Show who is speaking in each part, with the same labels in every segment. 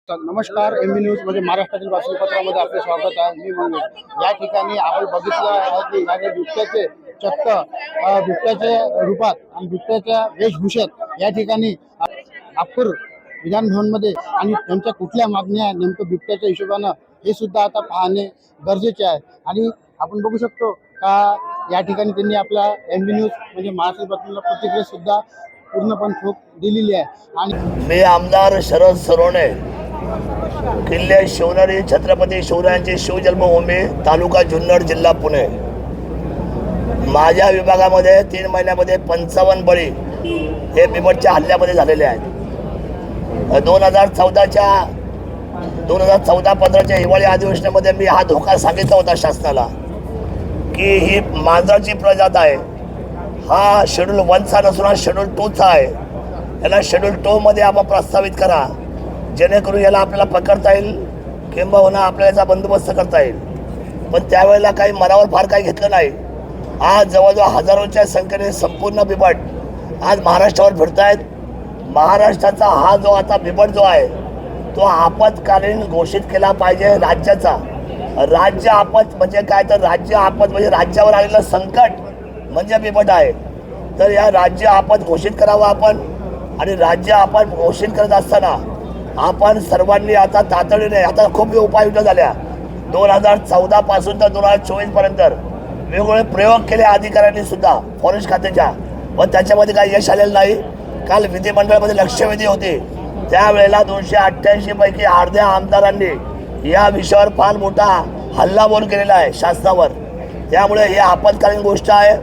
Speaker 1: नमस्कार. MB news म्हणजे महाराष्ट्रातील बातमीपत्रामध्ये आपले स्वागत आहे. मी मंगेश. या ठिकाणी आपण बघितलं आहे की या बिबट्याचे चक्क बिबट्याच्या रूपात आणि बिबट्याच्या वेशभूषेत या ठिकाणी नागपूर विधान भवनमध्ये आणि त्यांच्या कुठल्या मागण्या नेमकं बिबट्याच्या हिशोबानं हे सुद्धा आता पाहणे गरजेचे आहे. आणि आपण बघू शकतो का या ठिकाणी त्यांनी आपल्या MB न्यूज म्हणजे महाराष्ट्र बातमीला प्रतिक्रिया सुद्धा पूर्णपणे ठोक दिलेली आहे. आणि
Speaker 2: मी आमदार शरद सरोणे, किल्ले शिवनेरी छत्रपती शिवरायांची शिवजन्मभूमी, तालुका जुन्नर, जिल्हा पुणे. माझ्या विभागामध्ये 3 महिन्यामध्ये 55 बळी हे बिबटच्या हल्ल्यामध्ये झालेले आहेत. 2014-15च्या हिवाळी अधिवेशनामध्ये मी हा धोका सांगितला होता शासनाला की ही मांजराची प्रजात आहे. हा शेड्यूल 1चा नसून हा शेड्यूल 2चा आहे. याला शेड्यूल 2 मध्ये आपण प्रस्तावित करा, जेणेकरून याला आपल्याला पकडता येईल किंबहुना आपल्याला याचा बंदोबस्त करता येईल. पण त्यावेळेला काही मनावर फार काही घेतलं नाही. आज जवळजवळ हजारोच्या संख्येने संपूर्ण बिबट आज महाराष्ट्रावर फिरत आहेत. महाराष्ट्राचा हा जो आता बिबट जो आहे तो आपत्कालीन घोषित केला पाहिजे राज्याचा. राज्य आपत म्हणजे काय, तर राज्य आपत म्हणजे राज्यावर आलेलं संकट म्हणजे बिबट आहे. तर या राज्य आपत घोषित करावं आपण. आणि राज्य आपत घोषित करत असताना आपण सर्वांनी आता तातडीने, आता खूप उपाययोजना झाल्या. 2014 पासून तर 2024 पर्यंत वेगवेगळे प्रयोग केले अधिकाऱ्यांनी सुद्धा फॉरेस्ट खात्याच्या, व त्याच्यामध्ये काही यश आलेलं नाही. काल विधिमंडळामध्ये लक्षवेधी होती, त्यावेळेला 288 पैकी अर्ध्या आमदारांनी या विषयावर फार मोठा हल्लाबोल केलेला आहे शासनावर. त्यामुळे ही आपत्कालीन गोष्ट आहे.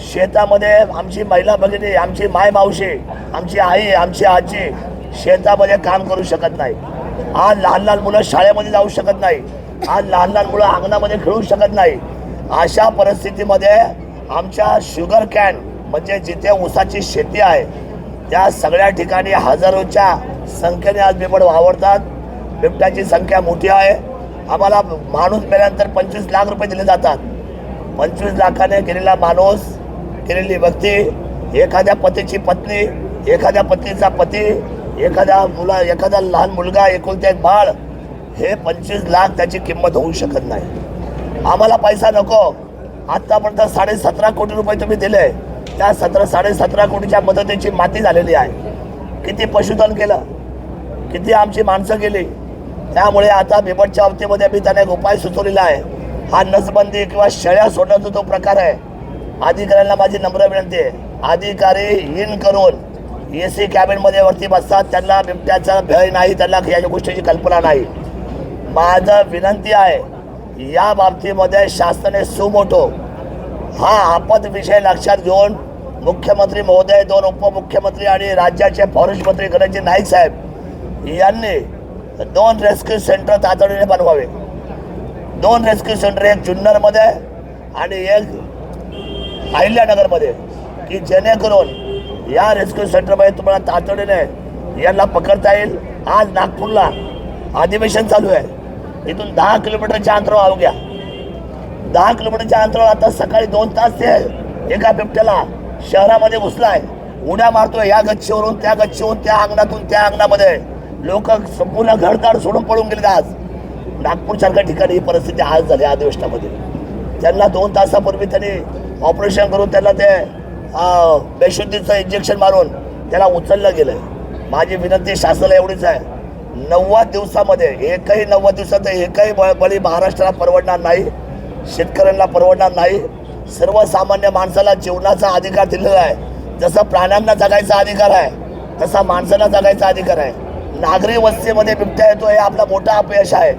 Speaker 2: शेतामध्ये आमची महिला भगिनी, आमची माय मावशी, आमची आई, आमची आजी शेतामध्ये काम करू शकत नाही. आज लहान लहान मुलं शाळेमध्ये जाऊ शकत नाही. आज लहान लहान मुलं अंगणामध्ये खेळू शकत नाही. अशा परिस्थितीमध्ये आमच्या शुगर कॅन म्हणजे जिथे ऊसाची शेती आहे त्या सगळ्या ठिकाणी हजारोच्या संख्येने आज बिबट वावरतात. बिबट्याची संख्या मोठी आहे. आम्हाला माणूस मेल्यानंतर 25 लाख रुपये दिले जातात. 25 लाखाने गेलेला माणूस, गेलेली व्यक्ती, एखाद्या पतीची पत्नी, एखाद्या पत्नीचा पती, एखादा लहान मुलगा, एकुलते एक बाळ, हे 25 लाख त्याची किंमत होऊ शकत नाही. आम्हाला पैसा नको. आत्तापर्यंत 17.5 कोटी रुपये तुम्ही दिले. त्या 17.5 कोटीच्या मदतीची माती झालेली आहे. किती पशुधन केलं, किती आमची माणसं गेली. त्यामुळे आता बिबटच्या बाबतीमध्ये मी त्याने एक उपाय सुचवलेला आहे. हा नसबंदी किंवा शेळ्या सोडण्याचा जो प्रकार आहे, अधिकाऱ्यांना माझी नम्र विनंती आहे, अधिकारी इन करून AC कॅबिनमध्ये वरती बसतात. त्यांना बिबट्याचा भय नाही, त्यांना या गोष्टीची कल्पना नाही. माझं विनंती आहे या बाबतीमध्ये शासनाने सुमोटो हा आपत विषय लक्षात घेऊन मुख्यमंत्री महोदय, 2 उपमुख्यमंत्री आणि राज्याचे फॉरेस्ट मंत्री गणेशजी नाईक साहेब यांनी 2 रेस्क्यू सेंटर तातडीने बनवावे. 2 रेस्क्यू सेंटर, एक जुन्नरमध्ये आणि एक अहिल्यानगरमध्ये, की जेणेकरून या रेस्क्यू सेंटरमध्ये तुम्हाला तातडीने यांना पकडता येईल. आज नागपूरला अधिवेशन चालू आहे. इथून 10 किलोमीटरच्या अंतरावर अवघ्या 10 किलोमीटरच्या अंतरावर आता सकाळी 2 तास ते एका बिबट्याला शहरामध्ये घुसलाय. उड्या मारतोय या गच्चीवरून त्या गच्चीवरून, त्या अंगणातून त्या अंगणामध्ये. लोक संपूर्ण घरदार सोडून पळून गेले. आज नागपूरसारख्या ठिकाणी ही परिस्थिती आज झाली अधिवेशनामध्ये. त्यांना 2 तासापूर्वी त्यांनी ऑपरेशन करून त्यांना ते बेशुद्धीचं इंजेक्शन मारून त्याला उचललं गेलं. माझी विनंती शासनाला एवढीच आहे, 90 दिवसामध्ये एकही बळी महाराष्ट्राला परवडणार नाही, शेतकऱ्यांना परवडणार नाही. सर्वसामान्य माणसाला जीवनाचा अधिकार दिलेला आहे. जसं प्राण्यांना जगायचा अधिकार आहे तसा माणसाला जगायचा अधिकार आहे. नागरी वस्तीमध्ये बिबट्या येतो हे आपला मोठा अपयश आहे.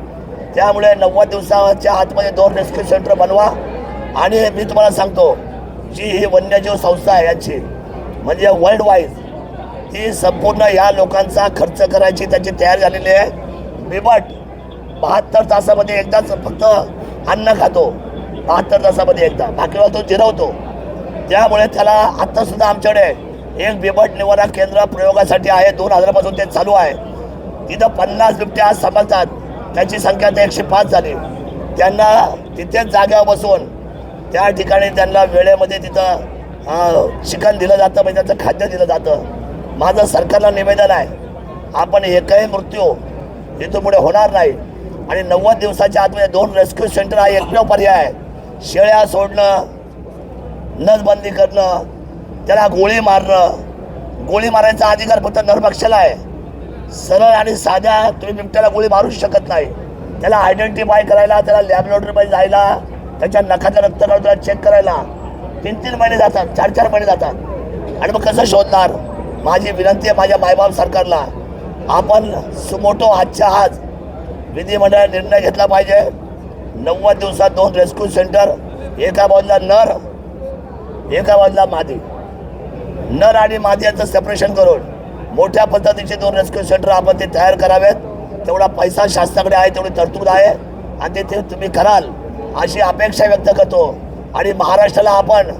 Speaker 2: त्यामुळे 90 दिवसाच्या आतमध्ये 2 रेस्क्यू सेंटर बनवा. आणि मी तुम्हाला सांगतो, जी ही वन्यजीव संस्था आहे यांची म्हणजे वर्ल्ड वाईज ती संपूर्ण या लोकांचा खर्च करायची त्याची तयारी झालेली आहे. बिबट 72 तासामध्ये एकदाच फक्त अन्न खातो. 72 तासामध्ये एकदा, बाकी वेळा तो जिरवतो. त्यामुळे त्याला आत्तासुद्धा आमच्याकडे एक बिबट निवारा केंद्र प्रयोगासाठी आहे. 2000 पासून ते चालू आहे. तिथं 50 बिबटे आज सांभाळतात. त्याची संख्या आता 105 झाली. त्यांना तिथेच जाग्यावर बसून त्या ठिकाणी त्यांना वेळेमध्ये तिथं चिकन दिलं जातं, म्हणजे त्याचं खाद्य दिलं जातं. माझं सरकारला निवेदन आहे, आपण एकही मृत्यू इथून पुढे होणार नाही. आणि 90 दिवसाच्या आतमध्ये 2 रेस्क्यू सेंटर हा एकमेव पर्याय आहे. शेळ्या सोडणं, नसबंदी करणं, त्याला गोळी मारणं, गोळी मारायचा अधिकार फक्त नरभक्षाला आहे. सरळ आणि साध्या तुम्ही बिबट्याला गोळी मारूच शकत नाही. त्याला आयडेंटिफाय करायला, त्याला लॅबोरेटरीमध्ये जायला, त्याच्या नखाचं रक्त काढून त्याला चेक करायला 3-3 महिने जातात, 4-4 महिने जातात. आणि मग कसं शोधणार? माझी विनंती आहे माझ्या मायबाप सरकारला, आपण सुमोटो आजच्या आज विधिमंडळाने निर्णय घेतला पाहिजे. 90 दिवसात 2 रेस्क्यू सेंटर, एका बाजूला नर, एका बाजूला मादी. नर आणि मादी यांचं सेपरेशन करून मोठ्या पद्धतीचे 2 रेस्क्यू सेंटर आपण ते तयार करावेत. तेवढा पैसा शासनाकडे आहे, तेवढी तरतूद आहे आणि ते तुम्ही कराल अशी अपेक्षा व्यक्त करतो. आणि महाराष्ट्राला आपण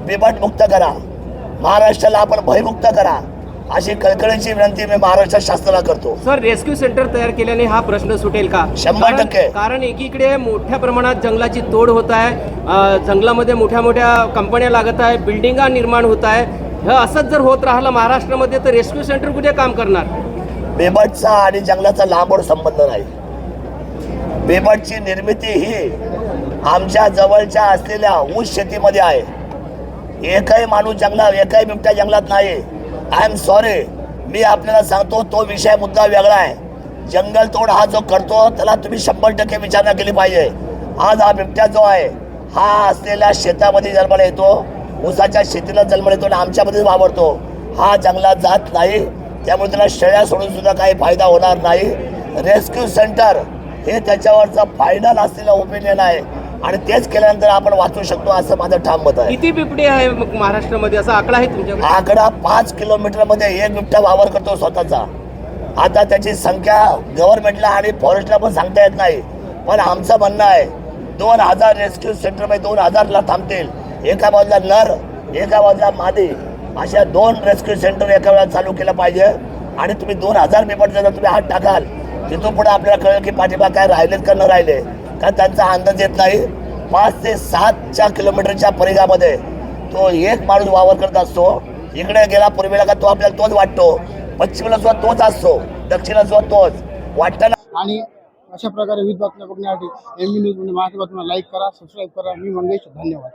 Speaker 2: बिबटमुक्त करा, महाराष्ट्राला आपण भयमुक्त करा अशी कळकळीची विनंती मी महाराष्ट्र शासनाला करतो.
Speaker 3: सर, रेस्क्यू सेंटर तयार केल्याने हा प्रश्न सुटेल का?
Speaker 2: 100%.
Speaker 3: कारण एकीकडे मोठ्या प्रमाणात जंगलाची तोड होत आहे, जंगलामध्ये मोठ्या मोठ्या कंपन्या लागत आहे, बिल्डिंगा निर्माण होत आहे. हे असंच जर होत राहिलं महाराष्ट्रामध्ये तर रेस्क्यू सेंटर कुठे काम करणार?
Speaker 2: बिबटचा आणि जंगलाचा लांबोड संबंध नाही. बिबटची निर्मिती ही आमच्या जवळच्या असलेल्या ऊस शेतीमध्ये आहे. एकही माणूस जंगलात, एकही बिबट्या जंगलात नाही. आय एम सॉरी, मी आपल्याला सांगतो तो विषय मुद्दा वेगळा आहे. जंगल तोड हा जो करतो त्याला तुम्ही 100% विचारणा केली पाहिजे. आज हा बिबट्या जो आहे हा असलेल्या शेतामध्ये जन्माला येतो, ऊसाच्या शेतीला जन्माला येतो आणि आमच्यामध्ये वावरतो. हा जंगलात जात नाही, त्यामुळे त्याला शेळ्या सोडून सुद्धा काही फायदा होणार नाही. रेस्क्यू सेंटर हे त्याच्यावरचा फायनल असलेला ओपिनियन आहे आणि तेच केल्यानंतर आपण वाचू शकतो असं माझं ठाम मत आहे.
Speaker 3: किती बिबटे आहे मग महाराष्ट्रामध्ये, असा आकडा आहे तुमच्याकडे?
Speaker 2: आकडा 5 किलोमीटरमध्ये एक बिबट्या वावर करतो स्वतःचा. आता त्याची संख्या गव्हर्नमेंटला आणि फॉरेस्टला पण सांगता येत नाही, पण आमचं म्हणणं आहे 2000 रेस्क्यू सेंटरमध्ये 2000ला थांबतील. एका बाजूला नर, एका बाजूला मादी, अशा 2 रेस्क्यू सेंटर एका वेळा चालू केलं पाहिजे. आणि तुम्ही 2000 बिबट जर तुम्ही हात टाकाल तिथून पुढे आपल्याला कळेल की पाठीमाग काय राहिलेत का न राहिले, कारण त्यांचा अंदाज येत नाही. 5 ते 7 किलोमीटरच्या परिघामध्ये तो एक माणूस वावर करत असतो. इकडे गेला पूर्वेला का तो आपल्याला तोच वाटतो, पश्चिमेला सुद्धा तोच असतो, दक्षिणेला सुद्धा तोच वाटतं.
Speaker 1: आणि अशा प्रकारे विविध बातम्या बघण्यासाठी MV न्यूज म्हणजे मराठी बातम्या लाईक करा, सबस्क्राईब करा. मी मंगेश, धन्यवाद.